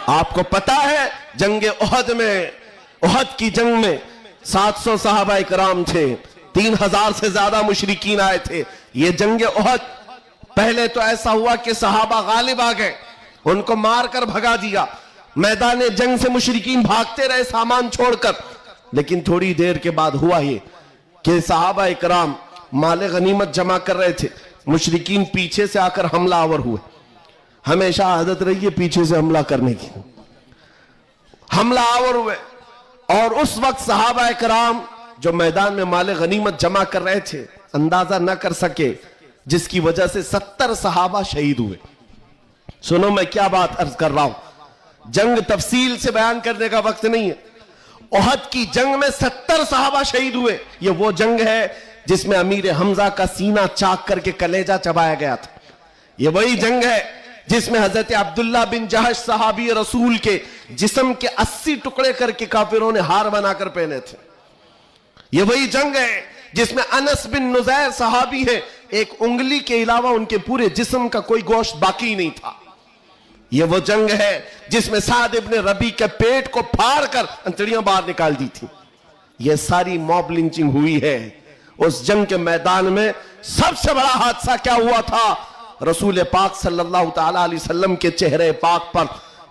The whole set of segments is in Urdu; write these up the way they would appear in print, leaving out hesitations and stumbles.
آپ کو پتا ہے جنگ احد میں، احد کی جنگ میں 700 صحابہ اکرام تھے، 3000 سے زیادہ مشرکین آئے تھے. یہ جنگ احد پہلے تو ایسا ہوا کہ صحابہ غالب آ گئے، ان کو مار کر بھگا دیا، میدان جنگ سے مشرکین بھاگتے رہے سامان چھوڑ کر. لیکن تھوڑی دیر کے بعد ہوا یہ کہ صحابہ اکرام مال غنیمت جمع کر رہے تھے، مشرکین پیچھے سے آ کر حملہ آور ہوئے. ہمیشہ عادت رہی ہے پیچھے سے حملہ کرنے کی. حملہ آور ہوئے اور اس وقت صحابہ اکرام جو میدان میں مال غنیمت جمع کر رہے تھے اندازہ نہ کر سکے، جس کی وجہ سے 70 صحابہ شہید ہوئے. سنو میں کیا بات عرض کر رہا ہوں، جنگ تفصیل سے بیان کرنے کا وقت نہیں ہے. احد کی جنگ میں 70 صحابہ شہید ہوئے. یہ وہ جنگ ہے جس میں امیر حمزہ کا سینہ چاک کر کے کلیجہ چبایا گیا تھا. یہ وہی جنگ ہے جس میں حضرت عبداللہ بن جہش صحابی رسول کے جسم کے 80 ٹکڑے کر کے کافروں نے ہار بنا کر پہنے تھے. یہ وہی جنگ ہے جس میں انس بن نزیر صحابی ہے، ایک انگلی کے علاوہ ان کے پورے جسم کا کوئی گوشت باقی نہیں تھا. یہ وہ جنگ ہے جس میں سعد ابن ربی کے پیٹ کو پھاڑ کر انتڑیاں باہر نکال دی تھی. یہ ساری موب لنچنگ ہوئی ہے. اس جنگ کے میدان میں سب سے بڑا حادثہ کیا ہوا تھا؟ رسول پاک صلی اللہ تعالی علیہ وسلم کے چہرے پاک پر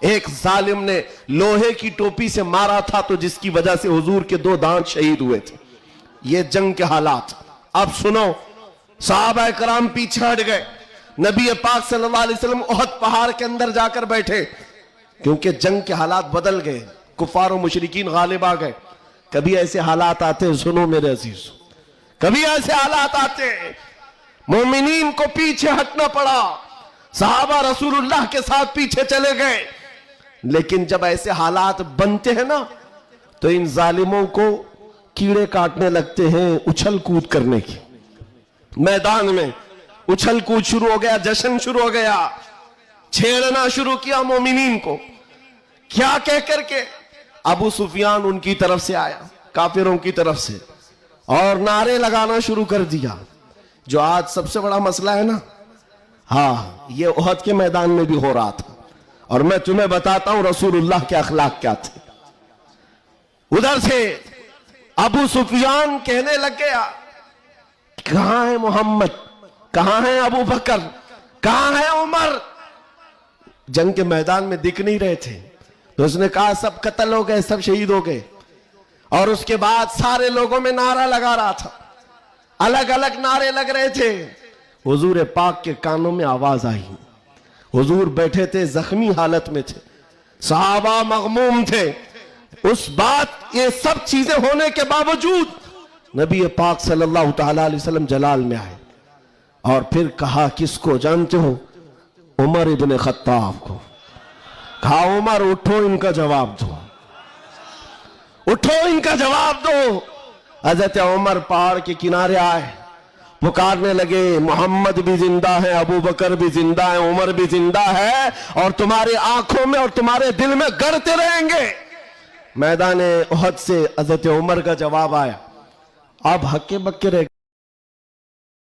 ایک ظالم نے لوہے کی ٹوپی سے مارا تھا، تو جس کی وجہ سے حضور کے 2 دانت شہید ہوئے تھے. یہ جنگ کے حالات. اب سنو، صحابہ کرام پیچھے ہٹ گئے، نبی پاک صلی اللہ علیہ وسلم احد پہاڑ کے اندر جا کر بیٹھے، کیونکہ جنگ کے حالات بدل گئے، کفار و مشرکین غالب آ گئے. کبھی ایسے حالات آتے، سنو میرے عزیز، کبھی ایسے حالات آتے مومنین کو پیچھے ہٹنا پڑا. صحابہ رسول اللہ کے ساتھ پیچھے چلے گئے. لیکن جب ایسے حالات بنتے ہیں نا تو ان ظالموں کو کیڑے کاٹنے لگتے ہیں اچھل کود کرنے کی. میدان میں اچھل کود شروع ہو گیا، جشن شروع ہو گیا، چھیڑنا شروع کیا مومنین کو. کیا کہہ کر کے؟ ابو سفیان ان کی طرف سے آیا، کافروں کی طرف سے، اور نعرے لگانا شروع کر دیا. جو آج سب سے بڑا مسئلہ ہے نا، ہاں، یہ احد کے میدان میں بھی ہو رہا تھا. اور میں تمہیں بتاتا ہوں رسول اللہ کے اخلاق کیا تھے. ادھر سے ابو سفیان کہنے لگ گیا، کہاں ہے محمد، کہاں ہے ابو بکر، کہاں ہے عمر؟ جنگ کے میدان میں دکھ نہیں رہے تھے. تو اس نے کہا سب قتل ہو گئے، سب شہید ہو گئے. اور اس کے بعد سارے لوگوں میں نعرہ لگا رہا تھا، الگ الگ نعرے لگ رہے تھے. حضور پاک کے کانوں میں آواز آئی. حضور بیٹھے تھے، زخمی حالت میں تھے، صحابہ مغموم تھے. اس بات، یہ سب چیزیں ہونے کے باوجود نبی پاک صلی اللہ تعالی علیہ وسلم جلال میں آئے اور پھر کہا، کس کو جانتے ہو؟ عمر ابن خطاب کو. کہا عمر اٹھو، ان کا جواب دو، اٹھو ان کا جواب دو. حضرت عمر پہاڑ کے کنارے آئے، پکارنے لگے، محمد بھی زندہ ہے، ابو بکر بھی زندہ ہے، عمر بھی زندہ ہے، اور تمہاری آنکھوں میں اور تمہارے دل میں گڑتے رہیں گے. میدان احد سے حضرت عمر کا جواب آیا. اب ہکے بکے رہ